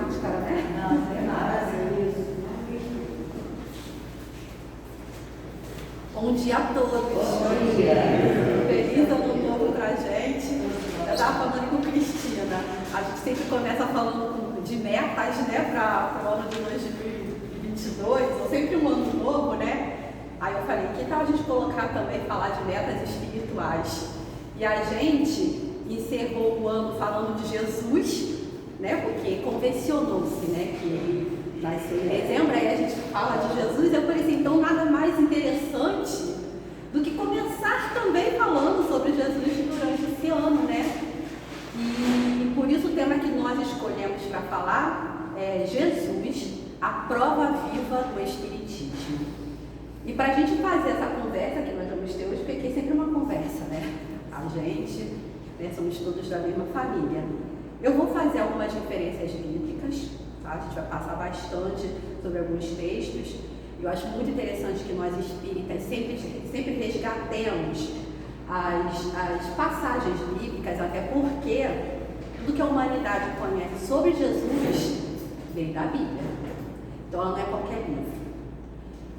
máscara, né? Não, é nada isso. Bom dia a todos. Bom dia. Feliz ano novo pra gente. Eu estava falando com Cristina. A gente sempre começa falando de metas, né, para o ano de 2022, ou sempre um ano novo, né? Aí eu falei, que tal a gente colocar também, falar de metas espirituais? E a gente encerrou o ano falando de Jesus, né? Porque convencionou-se, né, que ele nasceu em dezembro, aí a gente fala de Jesus. Eu falei assim, então nada mais interessante do que começar também falando sobre Jesus durante esse ano, né? E por isso o tema que nós escolhemos para falar é Jesus, a prova viva do Espiritismo. E para a gente fazer essa conversa que nós vamos ter hoje, porque é sempre uma conversa, né? A gente, né, somos todos da mesma família. Eu vou fazer algumas referências bíblicas, tá? A gente vai passar bastante sobre alguns textos. Eu acho muito interessante que nós espíritas sempre resgatemos as passagens bíblicas, até porque tudo que a humanidade conhece sobre Jesus vem da Bíblia. Então ela não é qualquer livro.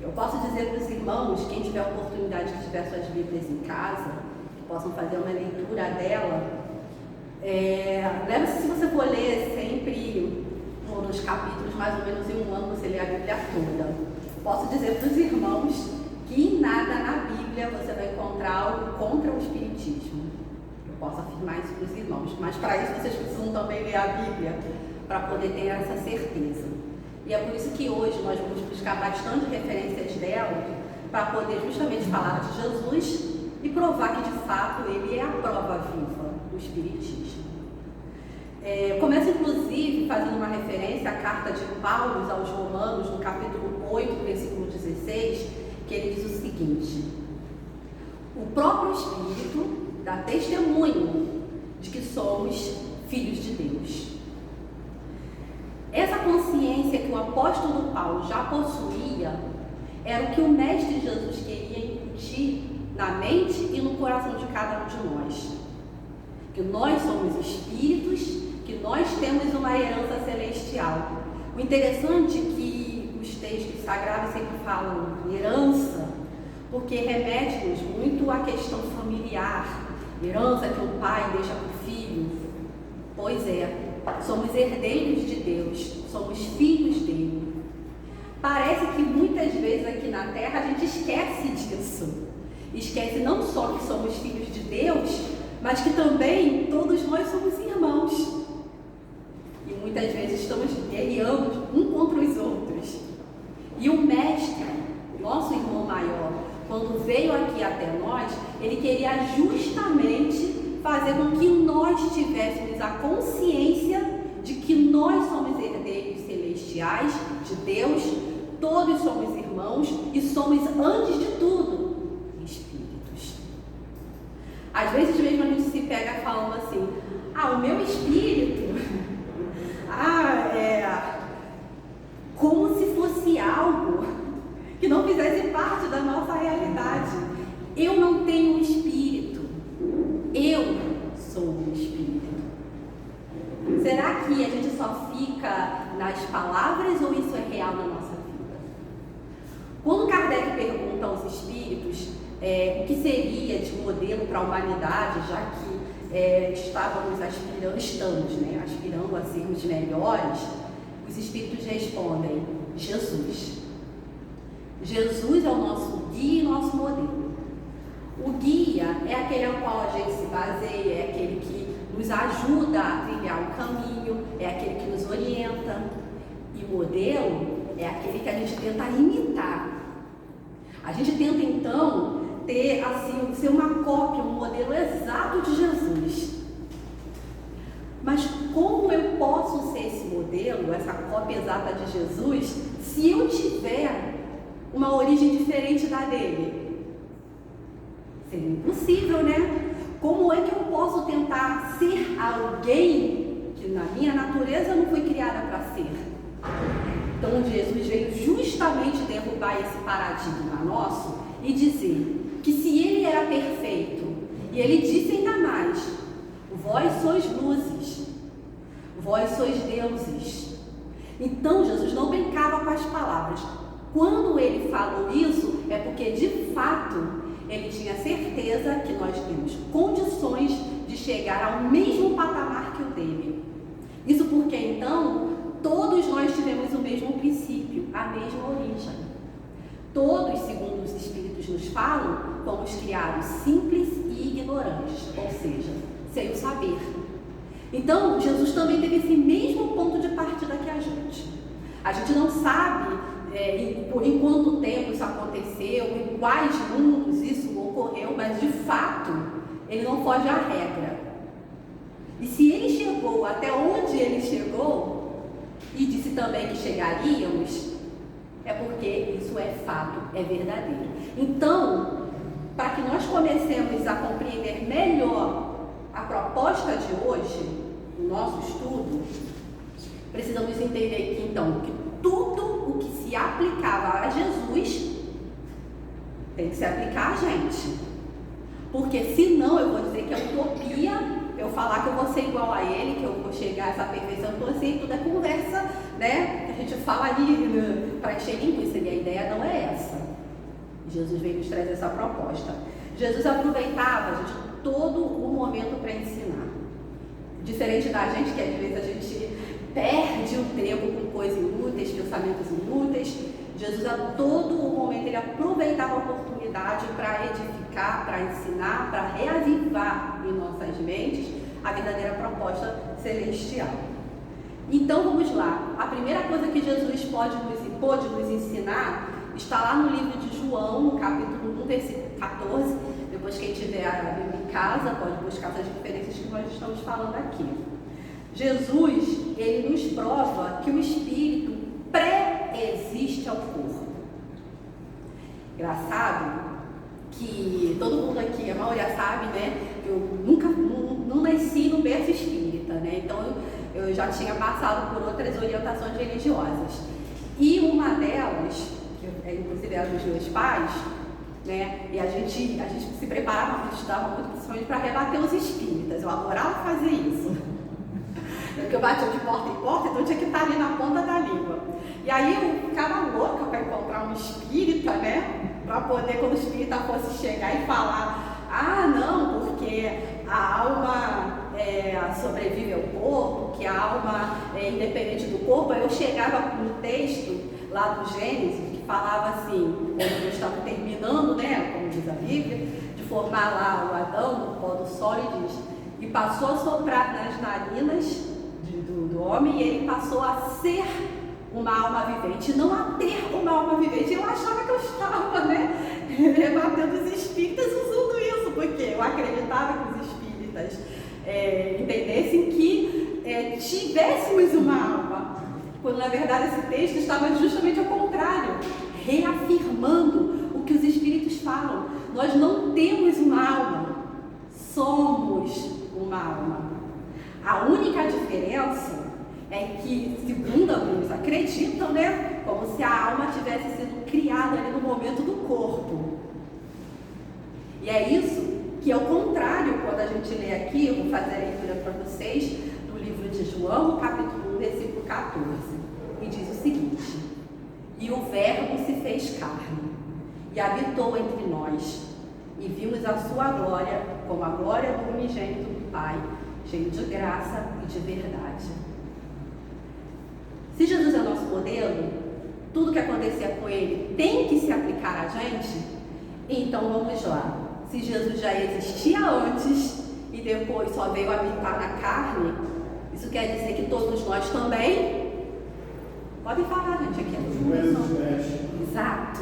Eu posso dizer para os irmãos, quem tiver a oportunidade que tiver suas Bíblias em casa, que possam fazer uma leitura dela, lembra-se, se você for ler sempre um dos capítulos, mais ou menos em um ano você lê a Bíblia toda. Posso dizer para os irmãos que em nada na Bíblia você vai encontrar algo contra o Espiritismo. Eu posso afirmar isso para os irmãos, mas para isso vocês precisam também ler a Bíblia, para poder ter essa certeza. E é por isso que hoje nós vamos buscar bastante referências dela, para poder justamente falar de Jesus e provar que de fato ele é a prova viva do Espiritismo. Começa inclusive fazendo uma referência à carta de Paulo aos Romanos, no capítulo 8, versículo 16, que ele diz o seguinte: o próprio Espírito dá testemunho de que somos filhos de Deus. Essa consciência que o apóstolo Paulo já possuía era o que o Mestre Jesus queria incutir na mente e no coração de cada um de nós. Que nós somos espíritos, que nós temos uma herança celestial. O interessante é que os textos sagrados sempre falam herança, porque remete-nos muito à questão familiar, herança que o pai deixa para o filho. Pois é, somos herdeiros de Deus, somos filhos dele. Parece que muitas vezes aqui na Terra a gente esquece disso. Esquece não só que somos filhos de Deus, mas que também todos nós somos irmãos. E muitas vezes estamos guerreando um contra os outros. E o Mestre, nosso irmão maior, quando veio aqui até nós, ele queria justamente fazer com que nós tivéssemos a consciência de que nós somos herdeiros celestiais de Deus, todos somos irmãos e somos, antes de tudo, espíritos. Às vezes mesmo a gente se pega falando assim, o meu espírito, como se fosse algo que não fizesse parte da nossa realidade. Eu não tenho um espírito, eu sou um espírito. Será que a gente só fica nas palavras ou isso é real na nossa vida? Quando Kardec pergunta aos espíritos o que seria de modelo para a humanidade, já que estamos aspirando a sermos melhores, os espíritos respondem: Jesus. Jesus é o nosso guia e nosso modelo. O guia é aquele ao qual a gente se baseia, é aquele que nos ajuda a trilhar o caminho, é aquele que nos orienta. E o modelo é aquele que a gente tenta imitar. A gente tenta então ter, assim, ser uma cópia, um modelo exato de Jesus. Mas como eu posso ser esse modelo, essa cópia exata de Jesus, se eu tiver uma origem diferente da dele? Seria impossível, né? Como é que eu posso tentar ser alguém que na minha natureza não fui criada para ser? Então Jesus veio justamente derrubar esse paradigma nosso e dizer que se ele era perfeito, e ele disse ainda mais: vós sois luzes, vós sois deuses, Então Jesus não brincava com as palavras. Quando ele falou isso, é porque de fato ele tinha certeza que nós temos condições de chegar ao mesmo patamar que o dele. Isso porque então todos nós tivemos o mesmo princípio, a mesma origem. Todos, segundo os Espíritos nos falam, fomos criados simples e ignorantes, ou seja, sem o saber. Então, Jesus também teve esse mesmo ponto de partida que a gente. A gente não sabe em quanto tempo isso aconteceu, em quais mundos isso ocorreu, mas de fato, ele não foge à regra. E se ele chegou até onde ele chegou, e disse também que chegaríamos, é porque isso é fato, é verdadeiro. Então, para que nós comecemos a compreender melhor a proposta de hoje, o nosso estudo, precisamos entender que então, que tudo o que se aplicava a Jesus tem que se aplicar a gente. Porque senão eu vou dizer que é utopia eu falar que eu vou ser igual a ele, que eu vou chegar a essa perfeição toda, assim, tudo é conversa, né? Que a gente fala ali para encher linguiça, e a ideia não é essa. Jesus veio nos trazer essa proposta. Jesus aproveitava, gente, todo o momento para ensinar. Diferente da gente, que às vezes a gente perde o tempo com coisas inúteis, pensamentos inúteis, Jesus a todo o momento ele aproveitava a oportunidade para edificar, para ensinar, para reavivar em nossas mentes a verdadeira proposta celestial. Então vamos lá. A primeira coisa que Jesus pôde nos ensinar está lá no livro de João, no capítulo 1, versículo 14. Depois quem tiver a Bíblia em casa pode buscar essas diferenças que nós estamos falando aqui. Jesus, ele nos prova que o Espírito pré-existe ao corpo. Engraçado que todo mundo aqui, a maioria sabe, né, que eu nunca não nasci no berço espírita, né, então eu já tinha passado por outras orientações religiosas. E uma delas, que inclusive era dos meus pais, né, e a gente se preparava, a gente estudava muito, principalmente para rebater os espíritas. Eu adorava fazer isso. Porque eu batia de porta em porta, então eu tinha que estar ali na ponta da língua. E aí eu ficava louca para encontrar um espírita, né? Para poder, quando o espírita fosse chegar e falar, não, porque a alma sobrevive ao corpo, que a alma é independente do corpo. Aí eu chegava no texto lá do Gênesis, que falava assim, quando Deus estava terminando, né? Como diz a Bíblia, de formar lá o Adão no pó do sol, e diz, e passou a soprar nas narinas do homem, e ele passou a ser uma alma vivente, não a ter uma alma vivente. Eu achava que eu estava, né, rebatendo os espíritas usando isso, porque eu acreditava que os espíritas entendessem que tivéssemos uma alma, quando na verdade esse texto estava justamente ao contrário, reafirmando o que os espíritos falam. Nós não temos uma alma, somos uma alma. A única diferença é que, segundo alguns acreditam, né, como se a alma tivesse sido criada ali no momento do corpo. E é isso que é o contrário quando a gente lê aqui. Eu vou fazer a leitura para vocês do livro de João, capítulo 1, versículo 14. E diz o seguinte: e o Verbo se fez carne e habitou entre nós, e vimos a sua glória como a glória do unigênito do Pai, cheio de graça e de verdade. Se Jesus é o nosso modelo, tudo que acontecia com ele tem que se aplicar a gente. Então vamos lá. Se Jesus já existia antes e depois só veio habitar na carne, isso quer dizer que todos nós também podem falar, gente, aqui é exato.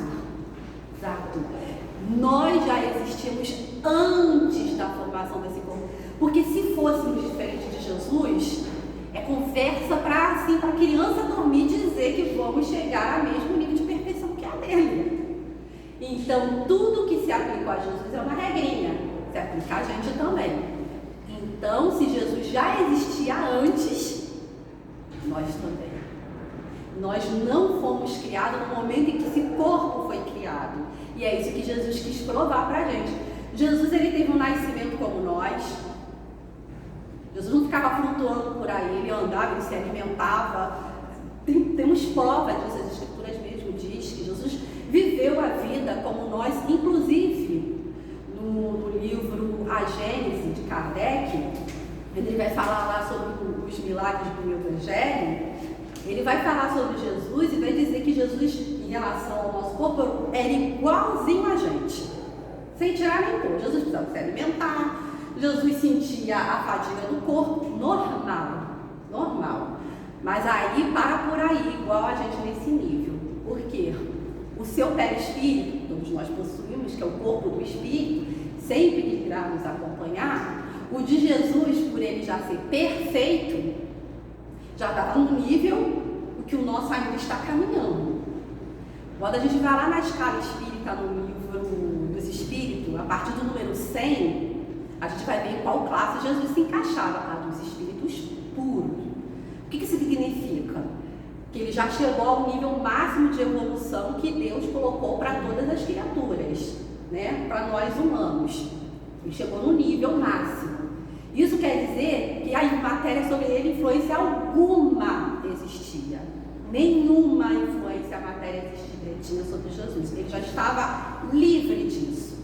Nós já existimos antes da formação desse corpo. Porque se fôssemos diferentes de Jesus, é conversa para a criança dormir e dizer que vamos chegar ao mesmo nível de perfeição que a dele. Então, tudo que se aplicou a Jesus é uma regrinha, se aplica a gente também. Então, se Jesus já existia antes, nós também. Nós não fomos criados no momento em que esse corpo foi criado. E é isso que Jesus quis provar para a gente. Jesus, ele teve um nascimento como nós. Jesus não ficava flutuando por aí, ele andava, ele se alimentava. Tem temos prova disso, as Escrituras mesmo diz que Jesus viveu a vida como nós, inclusive no livro A Gênese de Kardec, ele vai falar lá sobre os milagres do Evangelho. Ele vai falar sobre Jesus e vai dizer que Jesus, em relação ao nosso corpo, era igualzinho a gente, sem tirar nem pôr. Jesus precisava se alimentar, Jesus sentia a fadiga do corpo, normal. Mas aí, para por aí, igual a gente nesse nível. Por quê? O seu perispírito, todos nós possuímos, que é o corpo do espírito, sempre irá nos acompanhar. O de Jesus, por ele já ser perfeito, já estava no nível que o nosso ainda está caminhando. Quando a gente vai lá na escala espírita, no livro dos espíritos, a partir do número 100, a gente vai ver em qual classe Jesus se encaixava, a dos espíritos puros. O que isso significa? Que ele já chegou ao nível máximo de evolução que Deus colocou para todas as criaturas, né? Para nós humanos. Ele chegou no nível máximo. Isso quer dizer que a matéria sobre ele, influência alguma existia. Nenhuma influência a matéria tinha sobre Jesus. Ele já estava livre disso.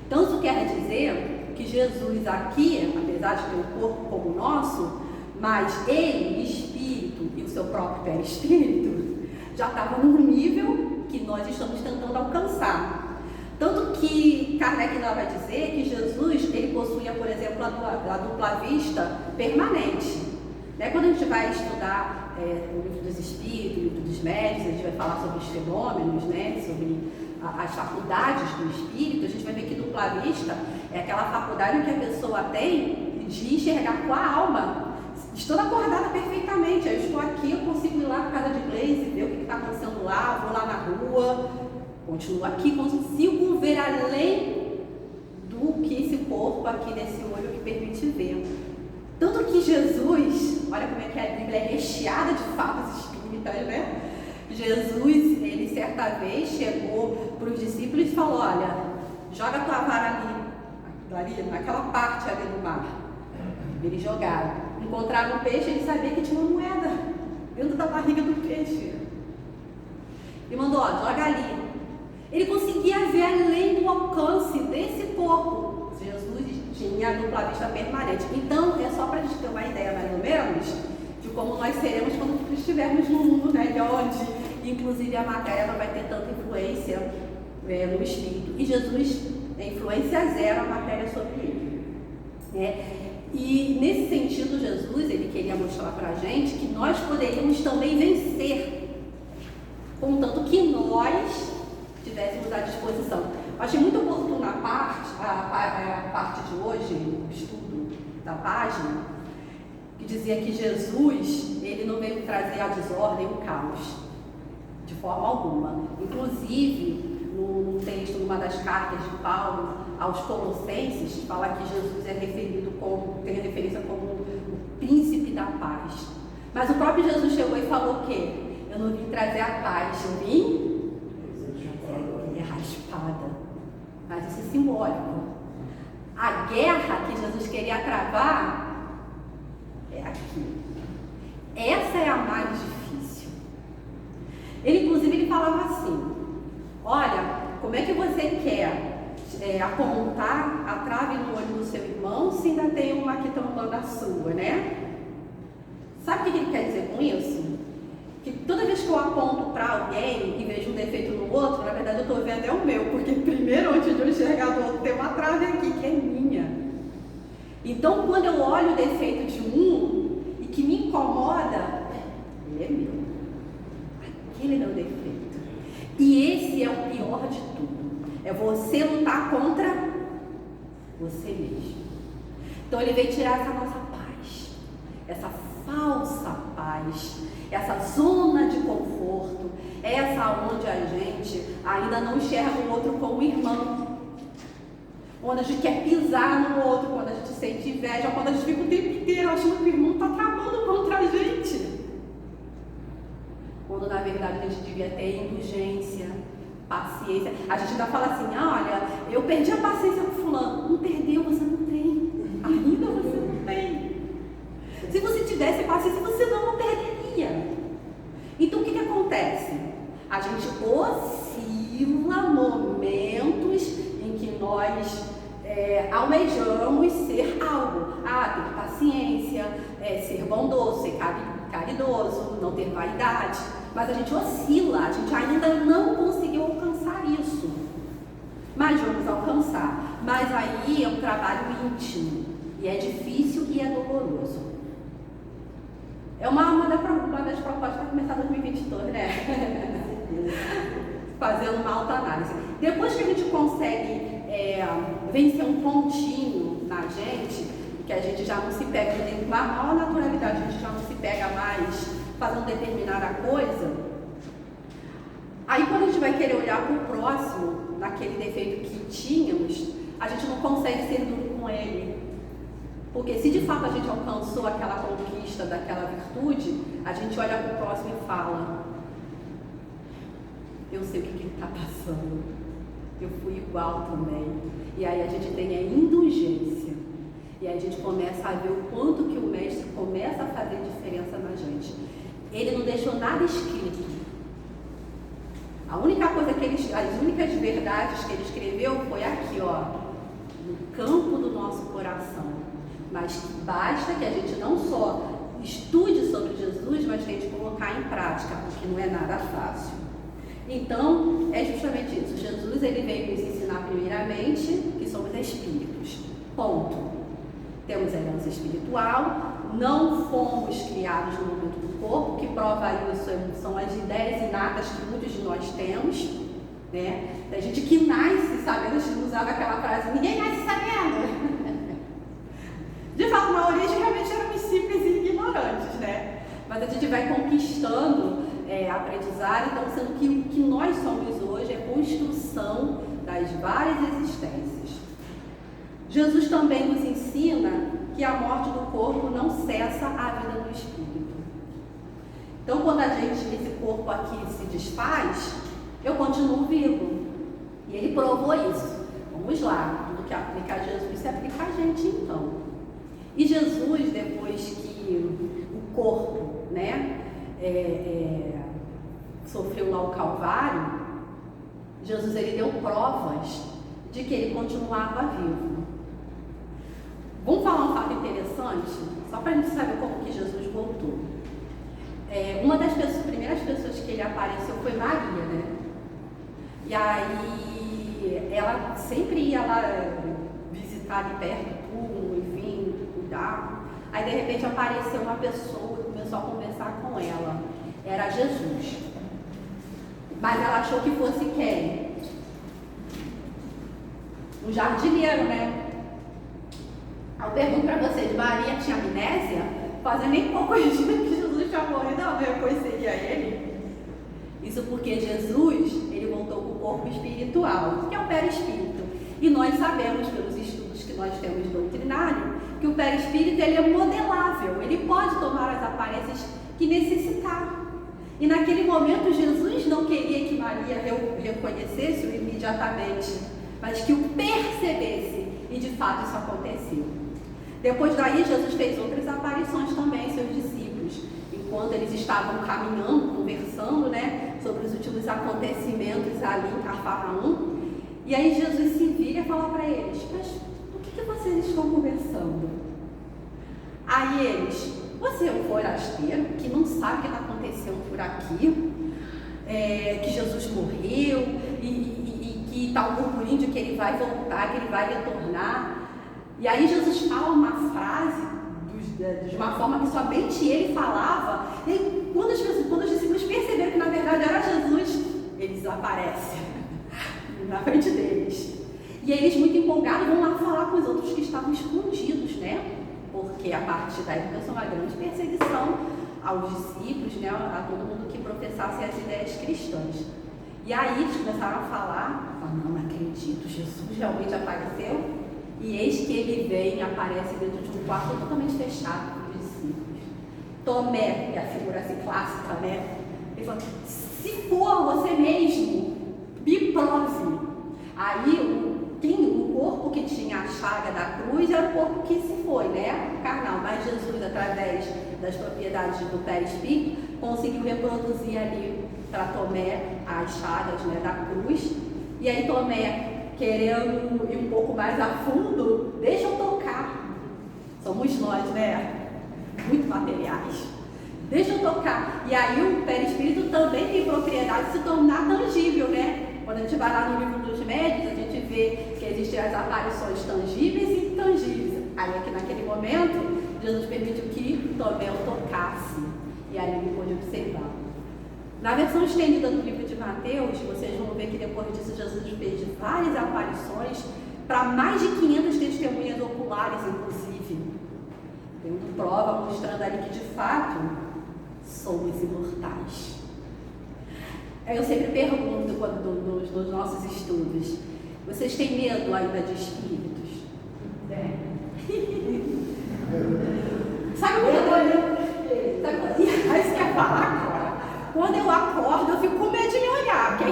Então isso quer dizer que Jesus aqui, apesar de ter um corpo como o nosso, mas ele, o espírito e o seu próprio perispírito, já estavam no nível que nós estamos tentando alcançar. Tanto que Kardec ainda vai dizer que Jesus, ele possuía, por exemplo, a dupla vista permanente. Né? Quando a gente vai estudar o livro dos espíritos, o livro dos médios, a gente vai falar sobre os fenômenos, né? Sobre as faculdades do espírito, a gente vai ver que dupla vista é aquela faculdade que a pessoa tem de enxergar com a alma. Estou acordada perfeitamente, eu estou aqui, eu consigo ir lá para casa de Gleice, ver o que está acontecendo lá, vou lá na rua, continuo aqui, consigo ver além do que esse corpo aqui desse olho que permite ver. Tanto que Jesus, olha como é que a Bíblia é recheada de fatos espíritas, né? Jesus, ele certa vez chegou para os discípulos e falou: olha, joga a tua vara ali, naquela parte ali do mar. Eles jogaram, encontraram um peixe, ele sabia que tinha uma moeda dentro da barriga do peixe. E mandou: ó, joga ali. Ele conseguia ver além do alcance desse corpo. Jesus tinha a dupla vista permanente. Então, é só para a gente ter uma ideia mais ou menos de como nós seremos quando estivermos no mundo, né, de onde, inclusive, a matéria não vai ter tanta influência no espírito. E Jesus, a influência zero a matéria sobre ele. E nesse sentido, Jesus, ele queria mostrar para a gente que nós poderíamos também vencer, contanto que nós tivéssemos à disposição. Eu achei muito oportuno a parte de hoje, o estudo da página, que dizia que Jesus, ele não veio trazer a desordem e o caos, de forma alguma. Inclusive, num texto, numa das cartas de Paulo aos Colossenses, fala que Jesus é referido como, tem a referência como o príncipe da paz. Mas o próprio Jesus chegou e falou o quê? Eu não vim trazer a paz, eu vim a espada. Mas isso é simbólico. A guerra que Jesus queria travar é aqui. Essa é a mais difícil. Ele, inclusive, ele falava assim: olha, como é que você quer apontar a trave no olho do seu irmão se ainda tem uma aqui tampando a sua, né? Sabe o que ele quer dizer com isso? Que toda vez que eu aponto para alguém e vejo um defeito no outro, na verdade eu estou vendo é o meu, porque primeiro, antes de eu enxergar do outro, tem uma trave aqui que é minha. Então, quando eu olho o defeito de um e que me incomoda, ele é meu. Aquele é meu defeito. E esse é o pior de tudo. É você lutar contra você mesmo. Então, ele veio tirar essa nossa paz, essa falsa paz, essa zona de conforto, essa onde a gente ainda não enxerga o outro como irmão, onde a gente quer pisar no outro, quando a gente sente inveja, quando a gente fica o tempo inteiro achando que o irmão está tramando contra a gente, quando na verdade a gente devia ter indulgência, paciência. A gente ainda fala assim: olha, eu perdi a paciência com fulano. Não perdeu, você não tem, ainda você não tem. Se você tivesse paciência, você não perderia. Então, realidade, mas a gente oscila, a gente ainda não conseguiu alcançar isso. Mas vamos alcançar. Mas aí é um trabalho íntimo, e é difícil e é doloroso. É uma das propostas para começar 2022, né? Fazendo uma autoanálise. Depois que a gente consegue vencer um pontinho na gente, que a gente já não se pega com uma maior naturalidade, a gente já não se pega mais fazendo determinada coisa, aí quando a gente vai querer olhar para o próximo, naquele defeito que tínhamos, a gente não consegue ser duro com ele. Porque se de fato a gente alcançou aquela conquista daquela virtude, a gente olha para o próximo e fala: eu sei o que ele está passando, eu fui igual também. E aí a gente tem a indulgência. E aí a gente começa a ver o quanto que o mestre começa a fazer diferença na gente. Ele não deixou nada escrito. A única coisa as únicas verdades que ele escreveu foi aqui, ó, no campo do nosso coração. Mas basta que a gente não só estude sobre Jesus, mas tente colocar em prática, porque não é nada fácil. Então, é justamente isso. Jesus, ele veio nos ensinar primeiramente que somos espíritos. Ponto. Temos herança espiritual, não fomos criados no momento do corpo, que prova isso são as ideias inatas que muitos de nós temos, né? Tem gente que nasce sabendo, a gente usava aquela frase: ninguém nasce sabendo. De fato, na origem realmente éramos simples e ignorantes, né? Mas a gente vai conquistando aprendizado, então sendo que o que nós somos hoje é construção das várias existências. Jesus também nos ensina que a morte do corpo não cessa a vida do espírito. Então, quando esse corpo aqui se desfaz, eu continuo vivo. E ele provou isso. Vamos lá, tudo que aplica a Jesus se aplica a gente então. E Jesus, depois que o corpo, né, sofreu lá o Calvário, Jesus ele deu provas de que ele continuava vivo. Vamos falar um fato interessante, só para a gente saber como que Jesus voltou. Uma das primeiras pessoas que ele apareceu foi Maria, né? E aí ela sempre ia lá visitar ali perto do túmulo, enfim, cuidar. Aí de repente apareceu uma pessoa e começou a conversar com ela. Era Jesus. Mas ela achou que fosse quem? Um jardineiro, né? Eu pergunto para vocês, Maria tinha amnésia? Fazia nem poucos dias que Jesus tinha morrido, ela reconheceria ele. Isso porque Jesus, ele voltou com o corpo espiritual, que é o perispírito. E nós sabemos, pelos estudos que nós temos doutrinário, que o perispírito ele é modelável, ele pode tomar as aparências que necessitar. E naquele momento Jesus não queria que Maria reconhecesse-o imediatamente, mas que o percebesse, e de fato isso aconteceu. Depois daí, Jesus fez outras aparições também em seus discípulos, enquanto eles estavam caminhando, conversando, né, sobre os últimos acontecimentos ali em Cafarnaum. E aí Jesus se vira e fala para eles: mas do que vocês estão conversando? Aí eles: você é um forasteiro que não sabe o que está acontecendo por aqui, que Jesus morreu e que está um burburinho de que ele vai voltar, que ele vai retornar. E aí Jesus fala uma frase de uma forma que somente ele falava. E aí, quando os discípulos perceberam que na verdade era Jesus, eles aparecem na frente deles. E aí eles, muito empolgados, vão lá falar com os outros que estavam escondidos, né? Porque a partir daí começou uma grande perseguição aos discípulos, né? A todo mundo que professasse as ideias cristãs. E aí eles começaram a falar: não acredito, Jesus realmente apareceu. E eis que ele vem e aparece dentro de um quarto totalmente fechado com os discípulos. Tomé, que é a figura assim clássica, né? Ele falou: se for você mesmo, me prove. Aí o corpo que tinha a chaga da cruz era o corpo que se foi, né? Carnal. Mas Jesus, através das propriedades do perispírito, conseguiu reproduzir ali para Tomé as chagas, né, da cruz. E aí Tomé, querendo ir um pouco mais a fundo, deixa eu tocar. Somos nós, né? Muito materiais. Deixa eu tocar. E aí o perispírito também tem propriedade de se tornar tangível, né? Quando a gente vai lá no livro dos médios, a gente vê que existem as aparições tangíveis e intangíveis. Aí aqui naquele momento, Jesus permitiu que Tomé o tocasse. E aí ele pôde observar. Na versão estendida do livro de Mateus, vocês vão ver que depois disso Jesus fez várias aparições para mais de 500 testemunhas oculares, inclusive. Tendo prova mostrando ali que de fato somos imortais. Eu sempre pergunto nos nossos estudos: vocês têm medo ainda de espíritos? Sabe quando isso quer falar agora? Quando eu acordo, eu fico com medo de me olhar, porque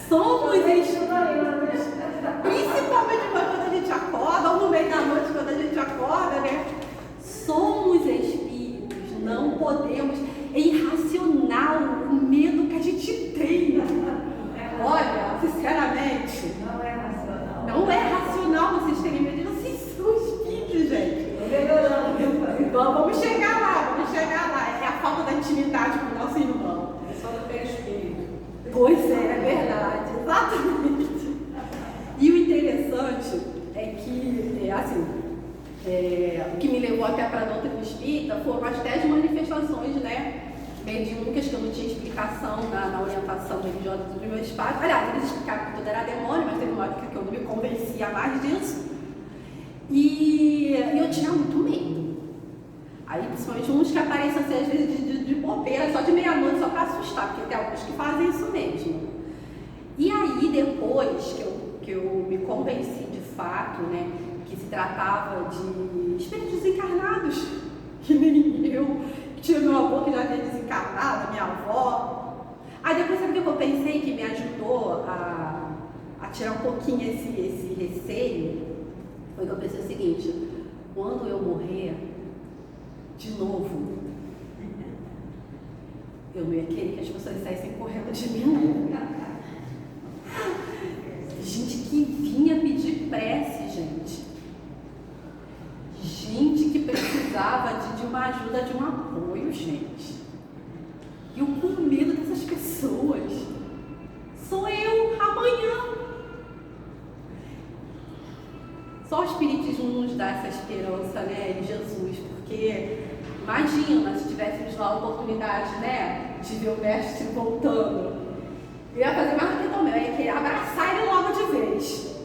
somos espíritos. Principalmente quando a gente acorda, ou no meio da noite quando a gente acorda, né? Somos espíritos, não podemos. É irracional o medo que a gente tem. Olha, sinceramente, Não é racional. não é racional vocês terem medo. Vocês são espíritos, gente. Então, vamos chegar lá. É a falta da intimidade com o nosso irmão. É só não ter espírito. Pois é verdade, exatamente. E o interessante é que, o que me levou até para a doutrina espírita foram as 10 manifestações, né, mediúnicas, que eu não tinha explicação na orientação religiosa dos meus pais. Aliás, eles explicaram que tudo era demônio, mas teve uma época que eu não me convencia mais disso. E eu tinha muito medo. Aí, principalmente uns que aparecem assim, às vezes de bobeira, só de meia-noite, só para assustar, porque tem alguns que fazem isso mesmo. E aí, depois que eu me convenci de fato, né, que se tratava de espíritos desencarnados, que nem eu, que tinha meu avô que já havia desencarnado, minha avó. Aí depois, sabe o que eu pensei que me ajudou a tirar um pouquinho esse receio? Foi que eu pensei o seguinte: quando eu morrer, de novo, eu não ia querer que as pessoas saíssem correndo de mim. Gente que vinha pedir prece, gente. Gente que precisava de uma ajuda, de um apoio, gente. E eu com medo dessas pessoas. Sou eu, amanhã. Só o Espiritismo nos dá essa esperança, né, em Jesus, porque imagina se tivéssemos lá a oportunidade, né, de ver o mestre voltando. Eu ia fazer mais do que também, eu ia querer abraçar ele logo de vez.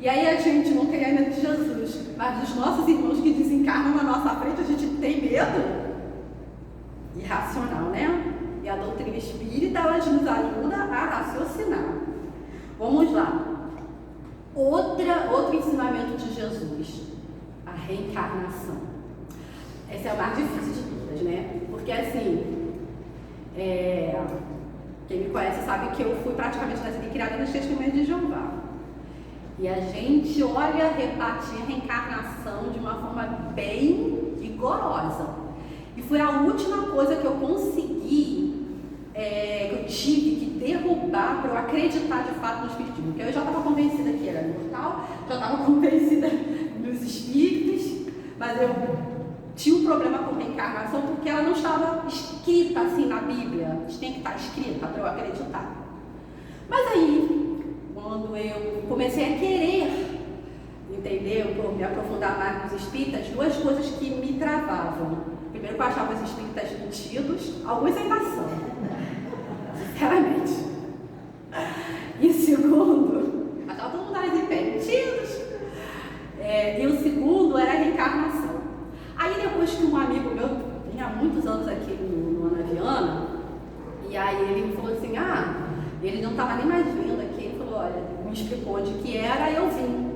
E aí a gente não teria medo de Jesus, mas dos nossos irmãos que desencarnam na nossa frente, a gente tem medo. Irracional, né? E a doutrina espírita, ela nos ajuda a raciocinar. Vamos lá. Outro ensinamento de Jesus, a reencarnação. Essa é a mais difícil de todas, né? Porque assim, quem me conhece sabe que eu fui praticamente nascida e criada nas Testemunhas de Jeová. E a gente olha repartir a reencarnação de uma forma bem rigorosa. E foi a última coisa que eu consegui, que eu tive que derrubar para eu acreditar de fato no Espiritismo. Porque eu já estava convencida que era imortal, já estava convencida nos espíritos, mas eu tinha um problema com reencarnação porque ela não estava escrita assim na Bíblia. Tem que estar escrita para eu acreditar. Mas aí, quando eu comecei a querer, entendeu, me aprofundar mais nos espíritas, duas coisas que me travavam. Primeiro, que eu achava os espíritas mentidos, alguns ainda são, sinceramente. E segundo, achava todo mundo ali mentidos. E o segundo era a reencarnação. Aí depois que um amigo meu, tinha muitos anos aqui no Anaviana, e aí ele falou assim, ele não estava nem mais vindo aqui, ele falou, olha, me explicou onde que era, e eu vim.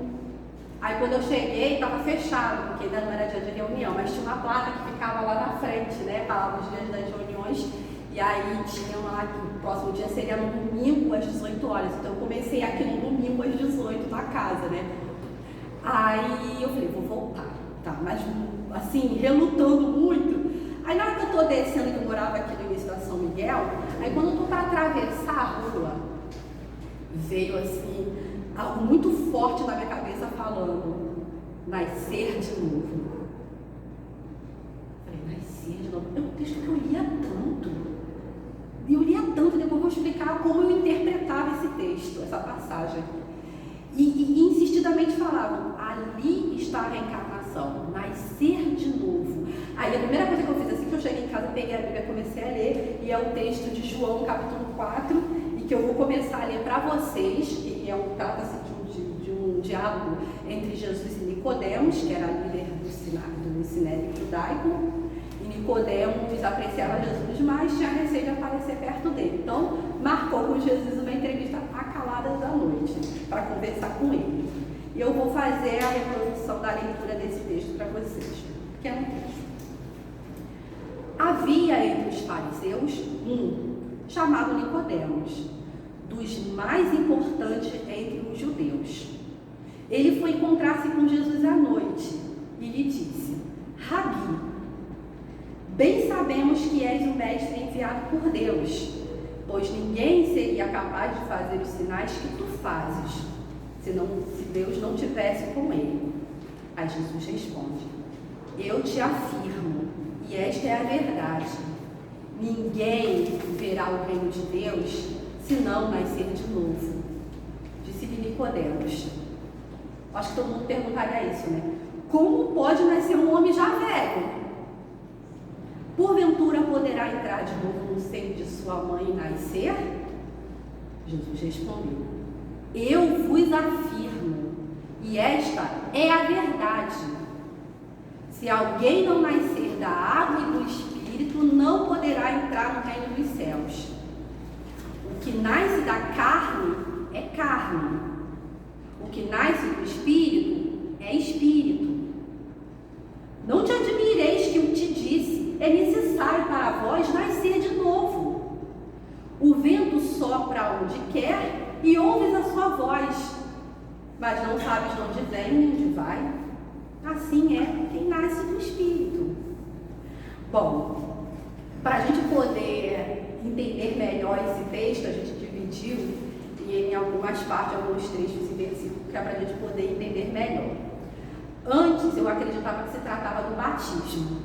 Aí quando eu cheguei, estava fechado, porque ainda não era dia de reunião, mas tinha uma placa que ficava lá na frente, né, falava os dias das reuniões, e aí tinha lá que o próximo dia seria no domingo às 18 horas, então eu comecei aqui no domingo às 18 na casa, né. Aí eu falei, vou voltar, tá, mas assim, relutando muito. Aí na hora que eu tô descendo, que eu morava aqui no início da São Miguel, aí quando eu tô para atravessar a rua, veio assim, algo muito forte na minha cabeça falando, nascer de novo. Eu falei, nascer nascer de novo. É um texto que eu lia tanto. E eu lia tanto, depois eu vou explicar como eu interpretava esse texto, essa passagem. E insistidamente falavam, ali está a reencarnação, nascer de novo. Aí a primeira coisa que eu fiz assim que eu cheguei em casa, peguei a Bíblia, comecei a ler, e é o texto de João, capítulo 4, e que eu vou começar a ler para vocês, que trata-se de um diálogo entre Jesus e Nicodemos, que era líder do sinédrio judaico, e Nicodemos apreciava Jesus, mas tinha receio de aparecer perto dele. Então, marcou com Jesus uma entrevista acalada da noite, para conversar com ele. E eu vou fazer a reprodução da leitura desse texto para vocês, que é um texto. Havia entre os fariseus um, chamado Nicodemos, dos mais importantes entre os judeus. Ele foi encontrar-se com Jesus à noite e lhe disse: Rabi, bem sabemos que és um mestre enviado por Deus, pois ninguém seria capaz de fazer os sinais que tu fazes, se Deus não tivesse com ele. Aí Jesus responde: eu te afirmo, e esta é a verdade, ninguém verá o reino de Deus se não nascer de novo. Disse-lhe Nicodemos. Acho que todo mundo perguntaria isso, né? Como pode nascer um homem já velho? Porventura poderá entrar de novo no seio de sua mãe e nascer? Jesus respondeu: eu vos afirmo, e esta é a verdade. Se alguém não nascer da água e do Espírito, não poderá entrar no reino dos céus. O que nasce da carne é carne. O que nasce do Espírito é Espírito. Não te admireis que eu te disse, é necessário para vós nascer de novo. O vento sopra onde quer e ouves a sua voz, mas não sabes de onde vem nem onde vai. Assim é quem nasce do Espírito. Bom, para a gente poder entender melhor esse texto, a gente dividiu em algumas partes, alguns trechos e versículos, que é para a gente poder entender melhor. Antes, eu acreditava que se tratava do batismo.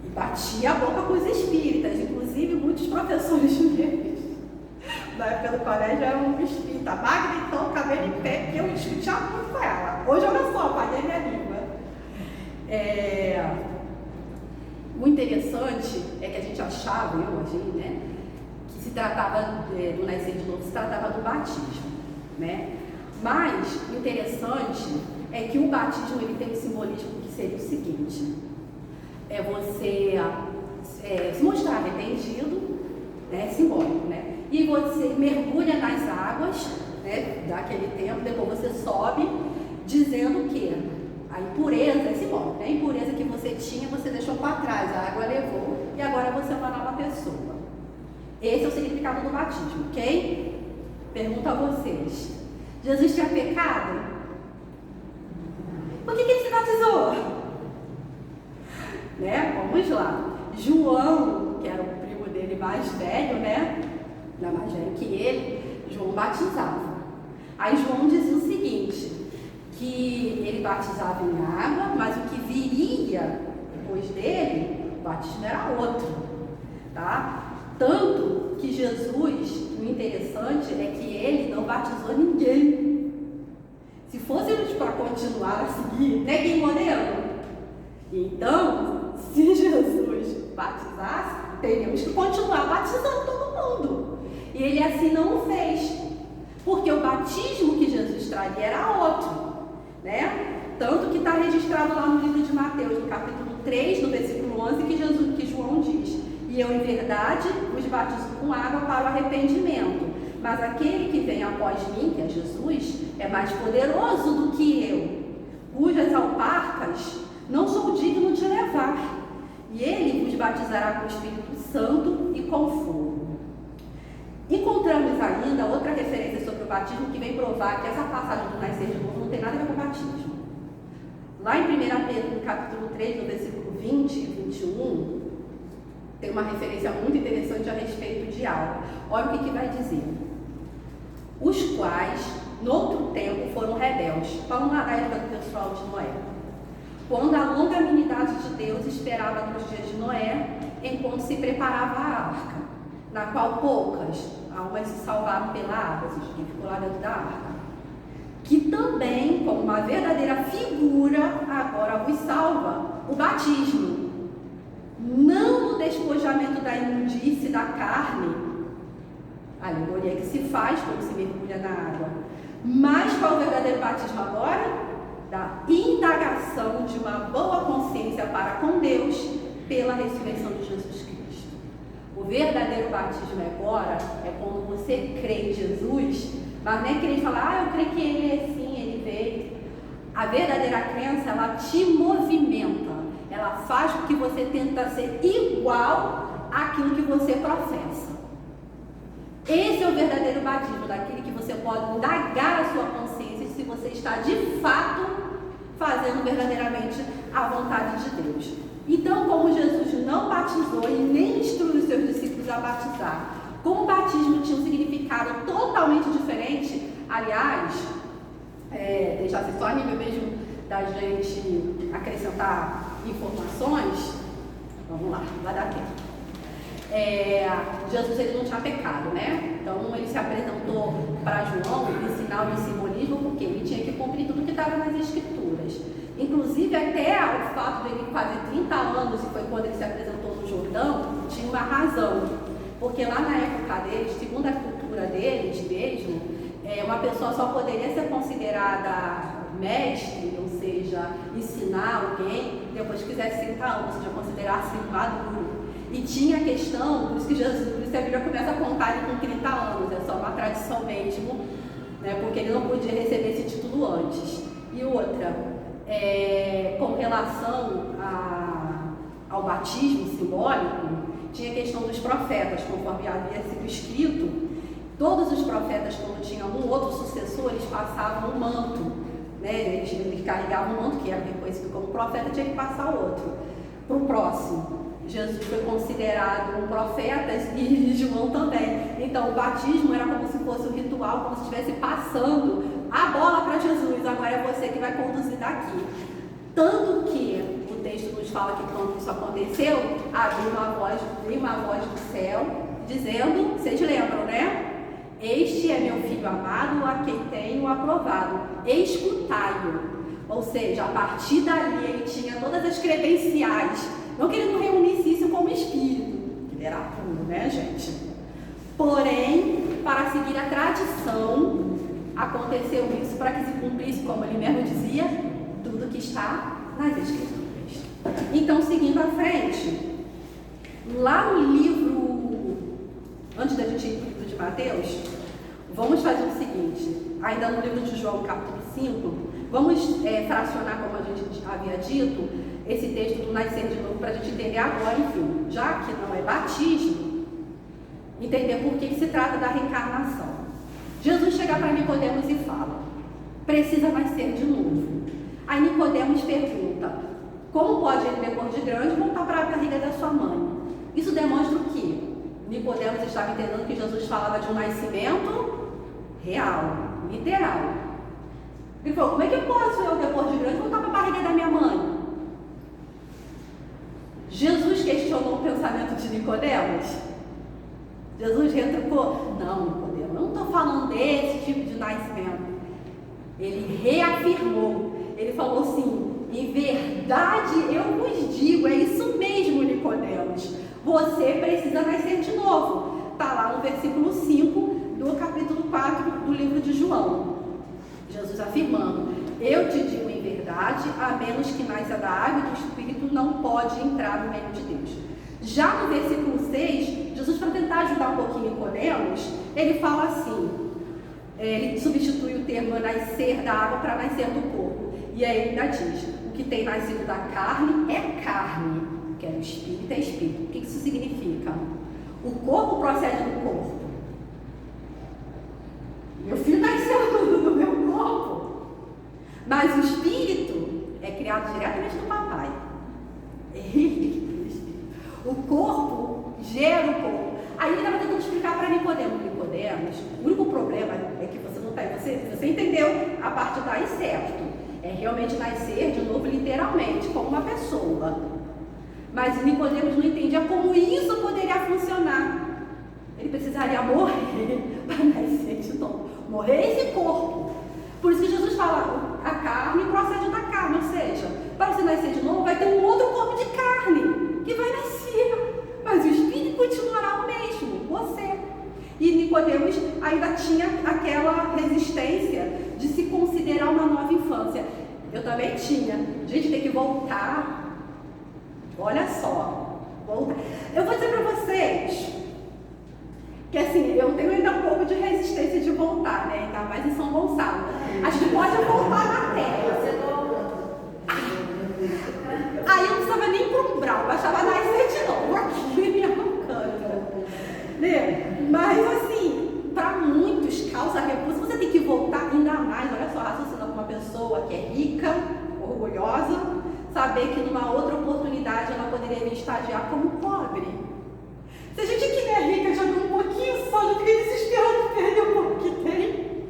E batia a boca com os espíritas, inclusive muitos professores meus na época do colégio eram um espírita, magna, então cabelo em pé, que eu discutia muito com ela. Hoje, olha só, apaguei minha língua. O interessante é que a gente achava, né, que se tratava do nascer de novo, se tratava do batismo, né? Mas o interessante é que o batismo ele tem um simbolismo que seria o seguinte: é você se mostrar arrependido, né, simbólico, né? E você mergulha nas águas, né, daquele tempo, depois você sobe, dizendo que a impureza é simbólica, né? A impureza que você tinha, você deixou para trás, a água levou, e agora você é uma nova pessoa. Esse é o significado do batismo, ok? Pergunto a vocês: Jesus tinha pecado? Por que ele se batizou? Né? Vamos lá. João, que era o primo dele mais velho, né? Não mais velho que ele, João batizava. Aí João dizia o seguinte, que ele batizava em água, mas o que viria depois dele, o batismo era outro, tá? Tanto que Jesus, o interessante é que ele não batizou ninguém. Se fôssemos para continuar a seguir, né, quem modelo? Então, se Jesus batizasse, teríamos que continuar batizando todo mundo. E ele assim não o fez, porque o batismo que Jesus traria era outro, né? Tanto que está registrado lá no livro de Mateus, no capítulo 3, no versículo 11, que João diz: e eu, em verdade, os batizo com água para o arrependimento, mas aquele que vem após mim, que é Jesus, é mais poderoso do que eu, cujas alparcas não sou digno de levar, e ele vos batizará com o Espírito Santo e com fogo. Encontramos ainda outra referência sobre o batismo que vem provar que essa passagem do nascer de novo não tem nada a ver com o batismo. Lá em 1 Pedro, no capítulo 3, no versículo 20 e 21, tem uma referência muito interessante a respeito de algo. Olha o que vai dizer. Os quais, noutro tempo, foram rebeldes. Falando lá da época do pessoal de Noé. quando a longanimidade de Deus esperava nos dias de Noé, enquanto se preparava a arca, na qual poucas almas se salvaram pela água, ou seja, quem ficou lá dentro da arca. Que também, como uma verdadeira figura, agora vos salva o batismo, não no despojamento da imundície da carne, a alegoria que se faz quando se mergulha na água, mas qual é o verdadeiro batismo agora? Da indagação de uma boa consciência para com Deus pela ressurreição de Jesus Cristo. O verdadeiro batismo agora é quando você crê em Jesus, mas não é querer falar, eu creio que Ele é assim, Ele veio. A verdadeira crença, ela te movimenta, ela faz com que você tenta ser igual àquilo que você professa. Esse é o verdadeiro batismo, daquele que você pode indagar a sua consciência se você está de fato fazendo verdadeiramente a vontade de Deus. Então, como Jesus não batizou e nem instruiu os seus discípulos a batizar, como o batismo tinha um significado totalmente diferente, aliás, deixar ser só a nível mesmo da gente acrescentar informações, vamos lá, vai dar tempo. Jesus ele não tinha pecado, né? Então ele se apresentou para João em sinal de simbolismo, porque ele tinha que cumprir tudo que estava nas Escrituras. Inclusive até o fato de ele fazer 30 anos, e foi quando ele se apresentou no Jordão, tinha uma razão. Porque lá na época deles, segundo a cultura deles mesmo, uma pessoa só poderia ser considerada mestre, ou seja, ensinar alguém, depois que fizesse 30 anos, ou seja, considerar-se maduro. E tinha a questão, por isso que a Bíblia começa a contar ele com 30 anos, é só uma tradição mesmo, né, porque ele não podia receber esse título antes. E outra, com relação ao batismo simbólico, tinha a questão dos profetas, conforme havia sido escrito, todos os profetas, quando tinham um outro sucessor, eles passavam um manto, né, eles carregavam um manto, que era reconhecido como profeta, tinha que passar o outro para o próximo. Jesus foi considerado um profeta e João também. Então o batismo era como se fosse um ritual, como se estivesse passando a bola para Jesus. Agora é você que vai conduzir daqui. Tanto que o texto nos fala que quando isso aconteceu, abriu uma voz do céu dizendo, vocês lembram, né? Este é meu filho amado, a quem tenho aprovado. Escutai-o. Ou seja, a partir dali ele tinha todas as credenciais. Não que ele não reunisse isso como espírito, que ele era puro, né, gente? Porém, para seguir a tradição, aconteceu isso para que se cumprisse, como ele mesmo dizia, tudo que está nas Escrituras. Então, seguindo à frente, lá no livro, antes da gente ir para o livro de Mateus, vamos fazer o seguinte, ainda no livro de João, capítulo 5, vamos fracionar, como a gente havia dito, esse texto do nascer de novo, para a gente entender agora, enfim, já que não é batismo, entender por que se trata da reencarnação. Jesus chega para Nicodemos e fala, precisa nascer de novo. Aí Nicodemos pergunta, como pode ele, depois de grande, voltar para a barriga da sua mãe? Isso demonstra o quê? Nicodemos estava entendendo que Jesus falava de um nascimento real, literal. Ele falou, como é que eu posso, depois de grande, voltar para a barriga da minha mãe? Jesus questionou o pensamento de Nicodemos. Jesus retrucou, não, Nicodemos, eu não estou falando desse tipo de nascimento. Ele reafirmou, ele falou assim, em verdade eu vos digo, é isso mesmo, Nicodemos, você precisa nascer de novo. Está lá no versículo 5 do capítulo 4 do livro de João. Jesus afirmando, eu te digo em verdade, a menos que nasça da água e do Espírito, não pode entrar no reino de Deus. Já no versículo 6, Jesus, para tentar ajudar um pouquinho Nicodemos, ele fala assim, ele substitui o termo nascer da água para nascer do corpo. E aí ele ainda diz, o que tem nascido da carne é carne, o que é do Espírito é Espírito. O que isso significa? O corpo procede do corpo. Meu filho nasceu do meu corpo. Mas o Espírito é criado diretamente do papai. Ele é o Espírito. O corpo gera o corpo. Aí ele estava tentando explicar para Nicodemos. O único problema é que você não está. Você entendeu a parte daí certo. É realmente nascer de novo, literalmente, como uma pessoa. Mas Nicodemos não entendia como isso poderia funcionar. Ele precisaria morrer para nascer de novo. Morrer esse corpo. Por isso que Jesus fala, a carne procede da carne, ou seja, para você nascer de novo, vai ter um outro corpo de carne que vai nascer, mas o espírito continuará o mesmo, você. E Nicodemos ainda tinha aquela resistência de se considerar uma nova infância. Eu também tinha. Gente, tem que voltar. Olha só, voltar. Eu vou dizer para vocês que assim, eu tenho ainda um pouco de resistência de voltar, né? Ainda mais em São Gonçalo. A gente pode voltar na terra. Aí eu não precisava nem ir para um brau, bastava nascer de novo aqui em minha Alcântara. Né? Mas assim, para muitos causa repulsa, você tem que voltar ainda mais. Olha só, raciocina com uma pessoa que é rica, orgulhosa, saber que numa outra oportunidade ela poderia vir estagiar como pobre. Se a gente que não é rica já ganha um pouquinho só, já fica desesperado de perder o pouco que tem.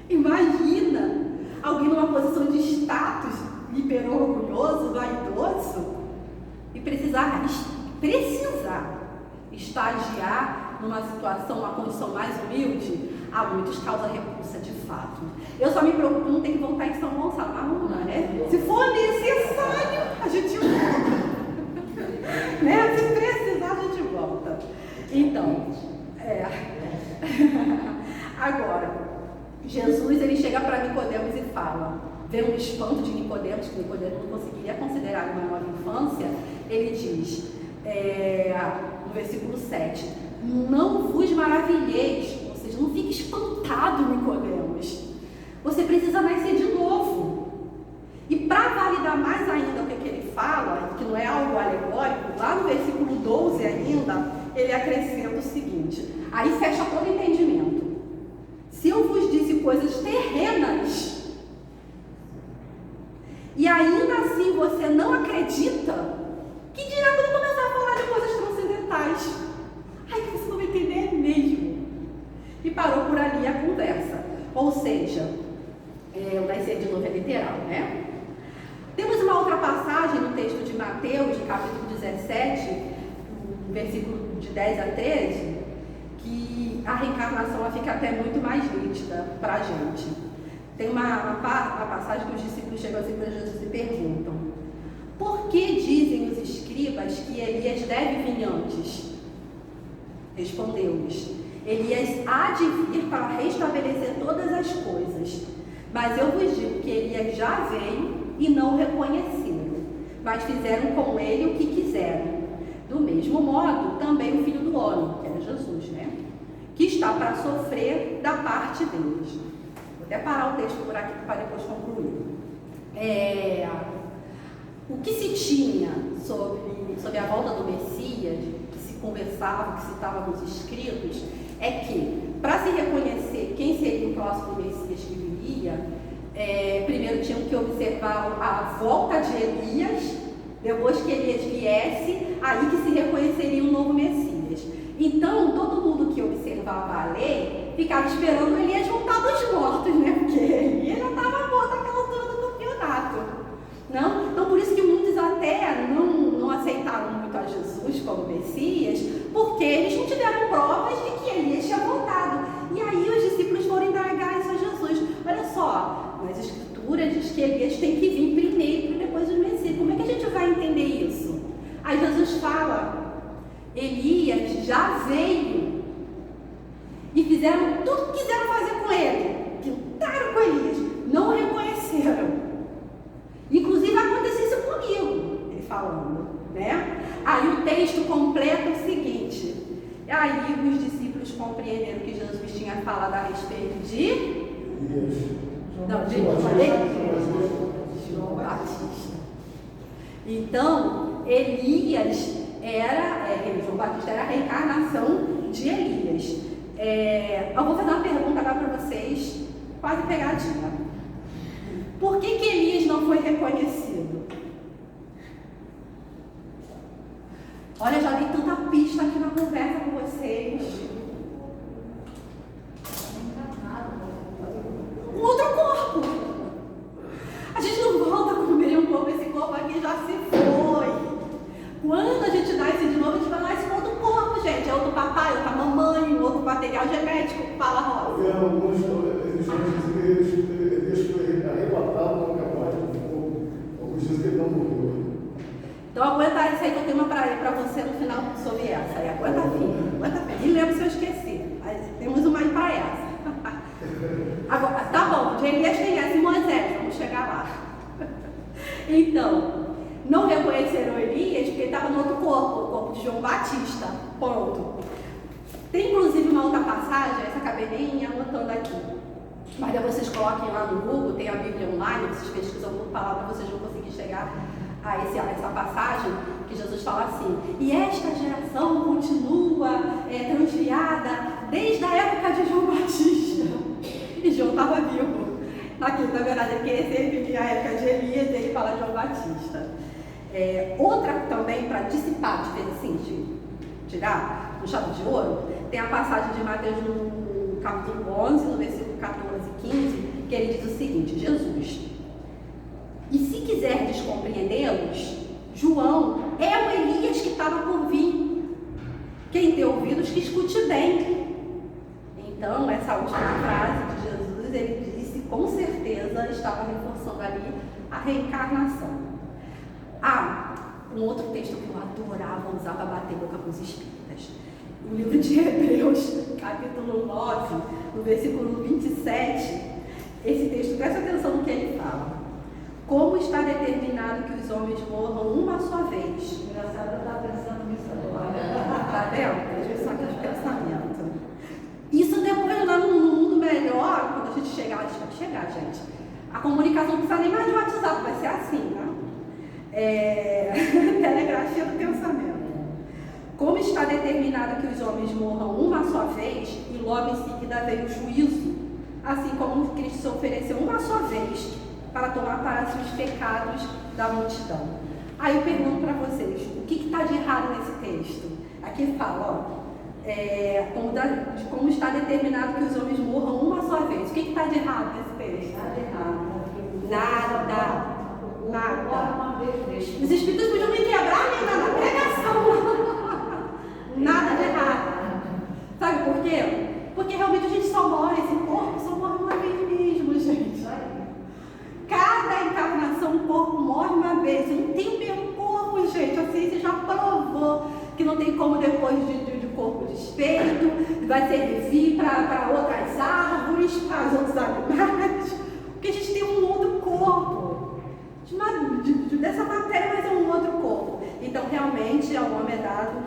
Imagina alguém numa posição de status, hiper orgulhoso, vaidoso, e precisar estagiar numa situação, uma condição mais humilde. Há muitos causa repulsa de fato. Eu só me preocupo, não tem que voltar em São Gonçalo, mas vamos lá, né? Se for necessário, a gente volta. Né? Se precisar, a gente volta. Então, agora, Jesus ele chega para Nicodemos e fala, vê um espanto de Nicodemos, que Nicodemos não conseguiria considerar uma nova infância. Ele diz, no versículo 7, não vos maravilheis, ou seja, não fique espantado, Nicodemos. Você precisa nascer de novo. E para validar mais ainda o que ele fala, que não é algo alegórico, lá no versículo 12 ainda, ele acrescenta o seguinte, aí fecha todo o entendimento. Se eu vos disse coisas terrenas, e ainda assim você não acredita, que dirá quando começar a falar de coisas transcendentais? Ai, que você não vai entender mesmo. E parou por ali a conversa. Ou seja, o nascer de novo é literal, né? Temos uma outra passagem no texto de Mateus, de capítulo 17, versículo de 10 a 13, que a reencarnação ela fica até muito mais nítida para a gente. Tem uma passagem que os discípulos chegam assim para Jesus e perguntam: por que dizem os escribas que Elias deve vir antes? Respondeu-lhes: Elias há de vir para restabelecer todas as coisas. Mas eu vos digo que Elias já veio e não o reconheceram, mas fizeram com ele o que quiseram. Do mesmo modo, também o Filho do Homem, que era Jesus, né? Que está para sofrer da parte deles. Vou até parar o texto por aqui para depois concluir. O que se tinha sobre a volta do Messias, que se conversava, que se estava nos escritos, é que, para se reconhecer quem seria o próximo Messias que viria, primeiro tinham que observar a volta de Elias. Depois que Elias viesse, aí que se reconheceria um novo Messias. Então, todo mundo que observava a lei ficava esperando Elias voltar dos mortos, né? Porque Elias já estava morto naquela altura do campeonato. Não? Então, por isso que muitos até não aceitaram muito a Jesus como Messias, porque eles não tiveram provas de que Elias tinha voltado. E aí os discípulos foram indagar isso a Jesus. Olha só, nas Escrituras diz que Elias tem que vir primeiro e depois o Messias. Como é que a gente vai entender isso? Aí Jesus fala, Elias já veio e fizeram tudo que quiseram fazer com ele. Pintaram com Elias, não o reconheceram. Inclusive aconteceu isso comigo, ele falando, né? Aí o texto completa o seguinte, aí os discípulos compreenderam que Jesus tinha falado a respeito de... João Batista. Então, João Batista era a reencarnação de Elias. Eu vou fazer uma pergunta agora para vocês, quase pegadinha. Por que Elias não foi reconhecido? Olha, já dei tanta pista aqui na conversa com vocês. Um outro corpo. A gente que já se foi. Quando a gente nasce de novo, a gente vai nascer com outro corpo, gente. É outro papai, outra mamãe, outro material genético. Fala, Rosa. Alguns eles foi arrebatado no capaz do fogo. Alguns dizem que ele não morreu. Então aguenta isso aí que eu tenho uma pra você no final sobre essa aí. Aguenta firme, aguenta firme. Me lembro se eu esqueci. Temos uma aí para essa. Agora, tá bom, de Elias tem essa e Moisés, vamos chegar lá. Então, não reconheceram Elias porque ele estava no outro corpo, o corpo de João Batista. Ponto. Tem inclusive uma outra passagem, essa acabei nem anotando aqui. Mas daí vocês coloquem lá no Google, tem a Bíblia online, vocês pesquisam por palavra, vocês vão conseguir chegar a essa passagem que Jesus fala assim: e esta geração continua transviada desde a época de João Batista. E João estava vivo. Aqui, na verdade, ele queria ser viver a época de Elias, e ele fala João Batista. Outra também para dissipar, assim, tirar no chave de ouro, tem a passagem de Mateus no capítulo 11, no versículo 14 e 15, que ele diz o seguinte: Jesus, e se quiserdes compreendê-los, João é o Elias que estava por vir. Quem tem ouvidos que escute bem. Então, essa última frase de Jesus, ele disse, com certeza estava reforçando ali a reencarnação. Um outro texto que eu adorava usar para bater boca com os espíritas. O livro de Hebreus, capítulo 9, no versículo 27, esse texto, presta atenção no que ele fala. Como está determinado que os homens morram uma só vez? Engraçado, eu estava pensando nisso agora. Está vendo? Deixa eu só aqui de pensamento. Isso depois, lá no mundo melhor, quando a gente chegar, a gente vai chegar, gente. A comunicação não precisa nem mais de WhatsApp, vai ser assim, né? Telegrafia do pensamento. Como está determinado que os homens morram uma só vez e logo em seguida vem o juízo, assim como Cristo se ofereceu uma só vez para tomar para si os pecados da multidão. Aí eu pergunto para vocês, o que está de errado nesse texto? Aqui fala, como está determinado que os homens morram uma só vez. O que está de errado nesse texto? Nada errado. Nada. Os espíritos podiam me quebrar na pregação. Nada de errado. Sabe por quê? Porque realmente a gente só morre, esse corpo só morre uma vez mesmo, gente. Cada encarnação, o corpo morre uma vez. Não tem o mesmo corpo, gente. A ciência já provou que não tem como depois de corpo desfeito, vai servir para outras árvores, para os outros animais. Porque a gente tem um outro corpo. Dessa matéria, mas é um outro corpo. Então, realmente, ao homem é dado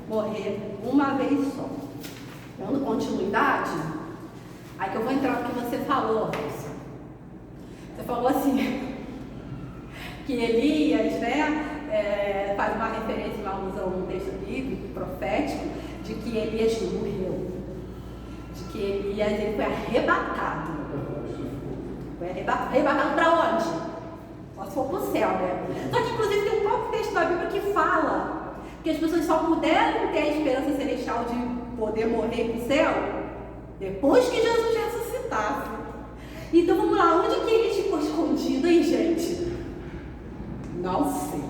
morrer uma vez só. Dando continuidade, aí que eu vou entrar no que você falou, Rosa. Você falou assim, que Elias, né, faz uma referência, uma alusão num texto bíblico, profético, de que Elias morreu. De que Elias ele foi arrebatado. Foi arrebatado para onde? Só se for para o céu, né? Só que, inclusive, tem um próprio texto da Bíblia que fala que as pessoas só puderam ter a esperança celestial de poder morrer para o céu depois que Jesus ressuscitasse. Então, vamos lá, onde que ele ficou escondido, hein, gente? Não sei.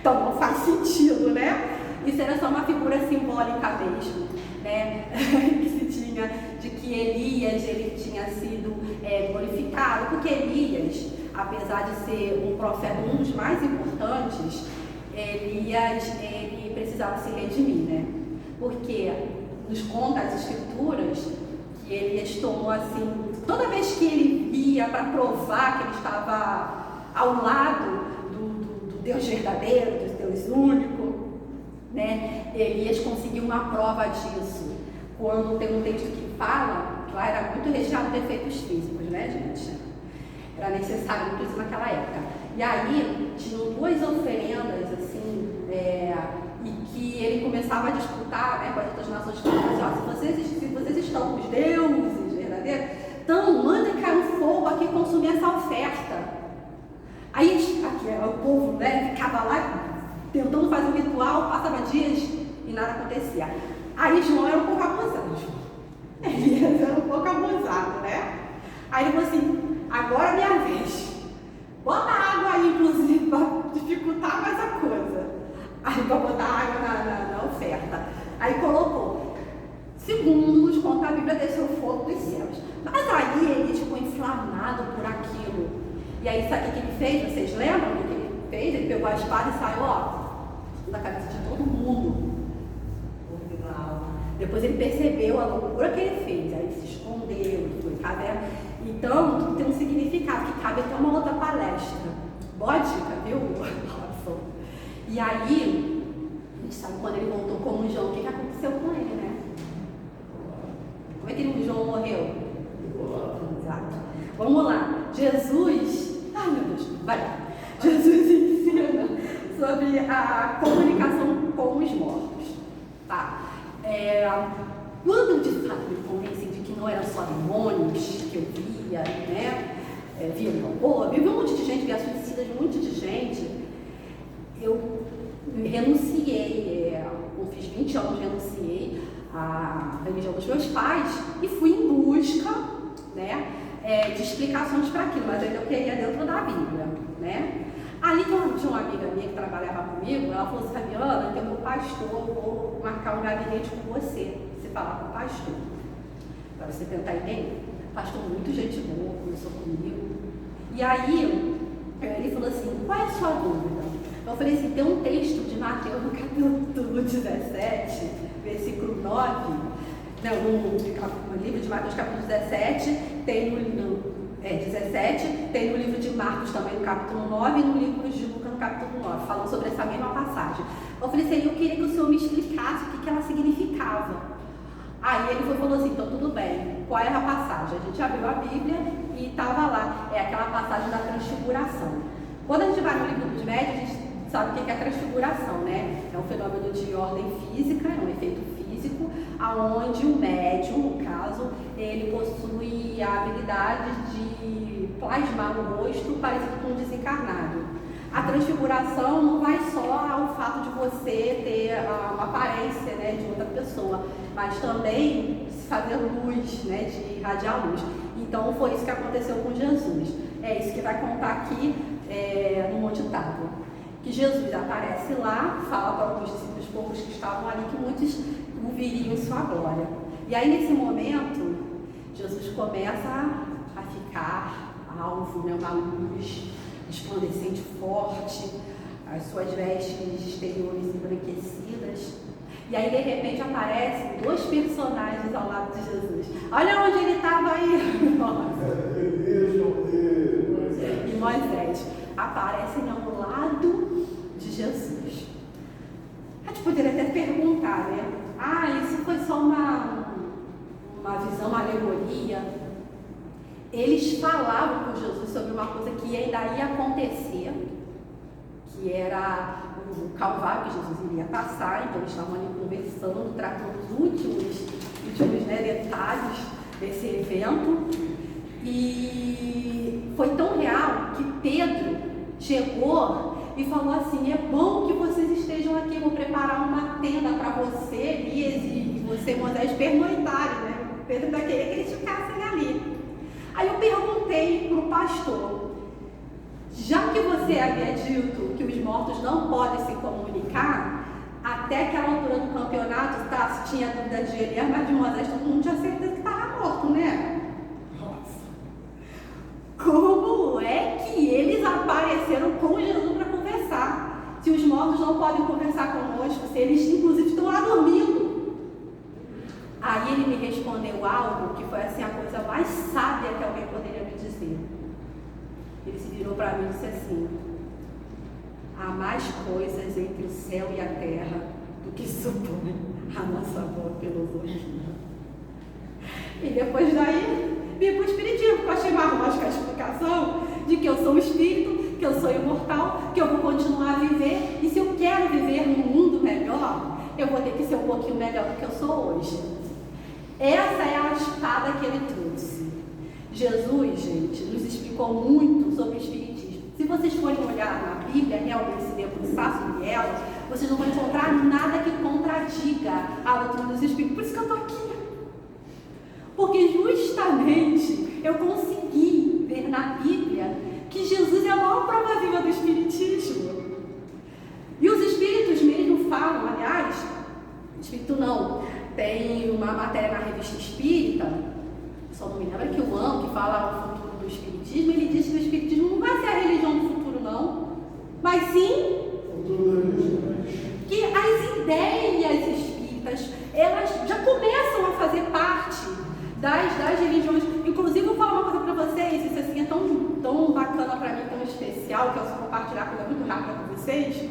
Então, não faz sentido, né? Isso era só uma figura simbólica mesmo, né? Que se tinha de que Elias, ele tinha sido glorificado, porque Elias, apesar de ser um profeta, um dos mais importantes, Elias, ele precisava se redimir, né? Porque nos conta as escrituras que Elias tomou assim, toda vez que ele via para provar que ele estava ao lado do Deus verdadeiro, do Deus único, né? Elias conseguiu uma prova disso. Quando tem um texto que fala que lá era muito recheado de efeitos físicos, né, gente? Era necessário muito isso naquela época. E aí tinham duas oferendas assim, e que ele começava a disputar, né, com as outras nações, falando assim, se vocês estão com os deuses verdadeiros, então manda cair um fogo aqui e consumir essa oferta. Aí aqui, o povo, né, ficava lá tentando fazer um ritual, passava dias e nada acontecia. Aí João era um pouco abusado. Elias era um pouco abusado, né? Aí ele falou assim, agora é minha vez. Bota água aí, inclusive, para fez? Ele pegou a espada e saiu, da cabeça de todo mundo. Depois ele percebeu a loucura que ele fez, aí ele se escondeu, foi caverna. Então, tudo tem um significado, que cabe até uma outra palestra. Bódica, viu? E aí, a gente sabe quando ele voltou como João, o que aconteceu com ele, né? Como é que o João morreu? Exato. Vamos lá. Jesus, ai meu Deus, vai. Jesus ensina sobre a comunicação com os mortos. Tá? Quando de fato me convencem de que não eram só demônios que eu via, né? Via um monte de gente, via suicidas, um monte de gente. Eu renunciei, eu fiz 20 anos, renunciei à religião dos meus pais e fui em busca, né, de explicações para aquilo, mas ainda eu queria dentro da Bíblia, né? Ali tinha uma amiga minha que trabalhava comigo, ela falou assim, Fabiana, tem um pastor, vou marcar um gabinete com você falar com o pastor, para você tentar entender. Pastor, muito gente boa, conversou comigo. E aí, ele falou assim, qual é a sua dúvida? Eu falei assim, tem um texto de Mateus no capítulo 17, versículo 9, no livro de Mateus capítulo 17, tem no 17, tem no livro de Marcos também no capítulo 9 e no livro de Lucas no capítulo 9, falando sobre essa mesma passagem. Eu falei assim, eu queria que o senhor me explicasse o que ela significava. Aí ele falou assim, então tudo bem, qual é a passagem? A gente abriu a Bíblia e estava lá, é aquela passagem da transfiguração. Quando a gente vai no livro dos médios, a gente sabe o que é a transfiguração, né? É um fenômeno de ordem física, é um efeito físico, aonde o médium, no caso, ele possui a habilidade de plasmar o rosto parecido com um desencarnado. A transfiguração não vai só ao fato de você ter uma aparência, né, de outra pessoa, mas também fazer luz, né, de irradiar luz. Então foi isso que aconteceu com Jesus. É isso que vai contar aqui no Monte Tábor. Que Jesus aparece lá, fala para os discípulos poucos que estavam ali que muitos o viriam em sua glória. E aí nesse momento, Jesus começa a ficar alvo, né, uma luz resplandecente forte, as suas vestes exteriores embranquecidas. E aí, de repente, aparecem dois personagens ao lado de Jesus. Olha onde ele estava aí! E Moisés aparecem ao lado de Jesus. A gente poderia até perguntar, né? Isso foi só uma visão, uma alegoria? Eles falavam com Jesus sobre uma coisa que ainda ia acontecer, que era o Calvário que Jesus iria passar. Então eles estavam ali conversando, tratando os últimos detalhes desse evento. E foi tão real que Pedro chegou e falou assim, é bom que vocês estejam aqui, eu vou preparar uma tenda para você, Elias e você, Moisés, pernoitarem, né? Pedro vai querer que eles ficassem ali. Aí eu perguntei para o pastor, já que você havia dito que os mortos não podem se comunicar, até aquela altura do campeonato, tá, se tinha dúvida de Elias, mas de Moisés, todo mundo tinha certeza que estava morto, né? Nossa! Como é que eles apareceram com Jesus para conversar? Se os mortos não podem conversar conosco, se eles inclusive estão lá dormindo. Aí ele me respondeu algo que foi assim a coisa mais sábia que alguém poderia me dizer. Ele se virou para mim e disse assim, há mais coisas entre o céu e a terra do que supõe a nossa boa filosofia. E depois daí, vim para o espiritismo, porque eu achei mais lógica a explicação de que eu sou um espírito, que eu sou imortal, que eu vou continuar a viver, e se eu quero viver num mundo melhor, eu vou ter que ser um pouquinho melhor do que eu sou hoje. Essa é a espada que ele trouxe. Jesus, gente, nos explicou muito sobre o espiritismo. Se vocês forem olhar na Bíblia, realmente se debruçar sobre ela, vocês não vão encontrar nada que contradiga a doutrina dos espíritos. Por isso que eu estou aqui. Porque justamente eu consegui ver na Bíblia que Jesus é a maior prova viva do espiritismo. E os espíritos mesmo falam, aliás, espírito não, tem uma matéria na revista Espírita, só não me lembro que eu amo, que fala o futuro do espiritismo, ele diz que o espiritismo não vai ser a religião do futuro não, mas mas sim Futuro da religião. que as ideias espíritas, elas já começam a fazer parte das religiões. Inclusive, eu vou falar uma coisa para vocês, isso assim é tão bacana para mim, tão especial, que eu vou compartilhar coisa muito rápida com vocês,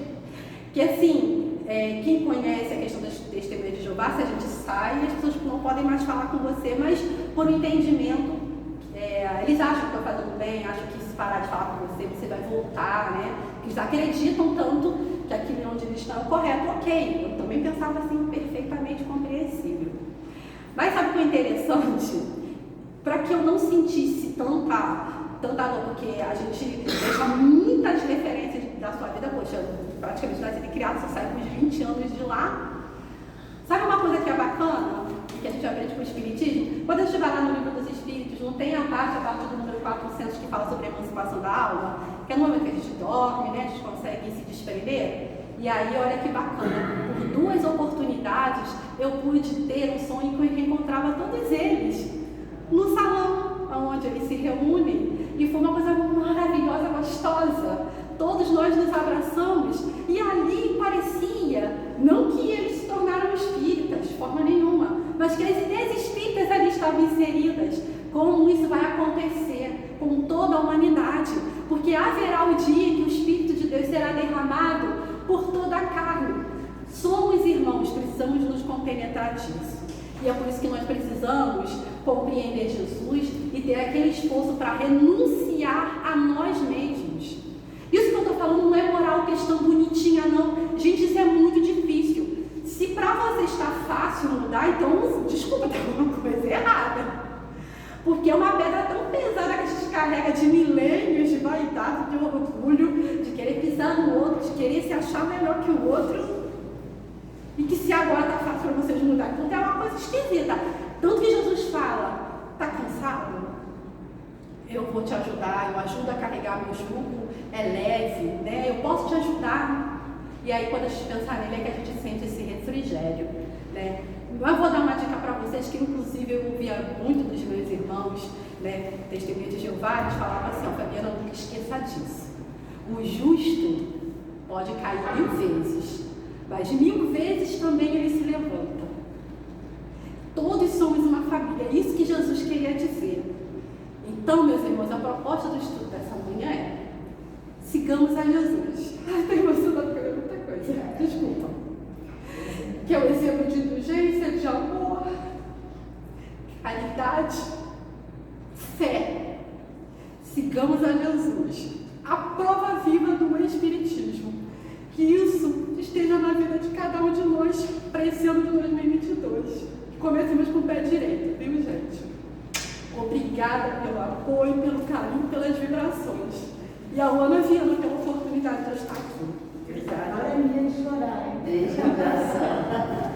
que assim, quem conhece a questão das testemunhas de Jeová, se a gente sai, as pessoas não podem mais falar com você, mas por um entendimento, eles acham que estão fazendo bem, acham que se parar de falar com você, você vai voltar, né? Eles acreditam tanto que aquilo onde eles estão é correto, ok. Eu também pensava assim, perfeitamente compreensível. Mas sabe o que é interessante? Para que eu não sentisse tanta dor, porque a gente deixa muitas referências da sua vida, poxa, praticamente nascido e criado, você sai com os 20 anos de lá. Sabe uma coisa que é bacana, que a gente aprende com o Espiritismo? Quando a gente vai lá no Livro dos Espíritos, não tem a partir do número 400 que fala sobre a emancipação da alma, que é no momento que a gente dorme, né, a gente consegue se desprender. E aí, olha que bacana, por 2 oportunidades eu pude ter um sonho que eu reencontrava todos eles no salão onde eles se reúnem, e foi uma coisa maravilhosa, gostosa. Todos nós nos abraçamos e ali parecia, não que eles se tornaram espíritas de forma nenhuma, mas que as ideias espíritas ali estavam inseridas. Como isso vai acontecer com toda a humanidade, porque haverá o dia que o Espírito de Deus será derramado por toda a carne. Somos irmãos, precisamos nos compenetrar disso. E é por isso que nós precisamos compreender Jesus e ter aquele esforço para renunciar a nós mesmos. Isso que eu estou falando não é moral, questão bonitinha, não. Gente, isso é muito difícil. Se para você está fácil mudar, então, desculpa, tem alguma coisa errada. Porque é uma pedra tão pesada que a gente carrega de milênios de vaidade, de orgulho, de querer pisar no outro, de querer se achar melhor que o outro. E que se agora está fácil para vocês mudar, então tem uma coisa esquisita. Tanto que Jesus fala, está cansado? Eu vou te ajudar, eu ajudo a carregar meu jugo, é leve, né? Eu posso te ajudar. E aí quando a gente pensar nele é que a gente sente esse refrigério, né? Eu vou dar uma dica para vocês que inclusive eu ouvia muito dos meus irmãos, né, Testemunha de Jeová, eles falavam assim, ó, Fabiana, nunca esqueça disso. O justo pode cair 1000 vezes, mas 1000 vezes também ele se levanta. Todos somos uma família, é isso que Jesus queria dizer. Então, meus irmãos, a proposta do estudo dessa manhã é: sigamos a Jesus. Ai, estou emocionada porque é muita coisa. Desculpa. Que é o exemplo de indulgência, de amor, caridade, fé. Sigamos a Jesus. A prova viva do Espiritismo. Que isso esteja na vida de cada um de nós para esse ano de 2022. Comecemos com o pé direito, viu, gente? Obrigada pelo apoio, pelo carinho, pelas vibrações. E a Ana Viana pela oportunidade de eu estar aqui. Obrigada. Agora é minha de chorar, hein? Deixa eu abraçar.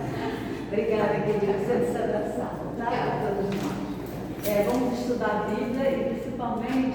Obrigada, querida. Você precisa abraçar, tá? Vamos estudar a Bíblia e principalmente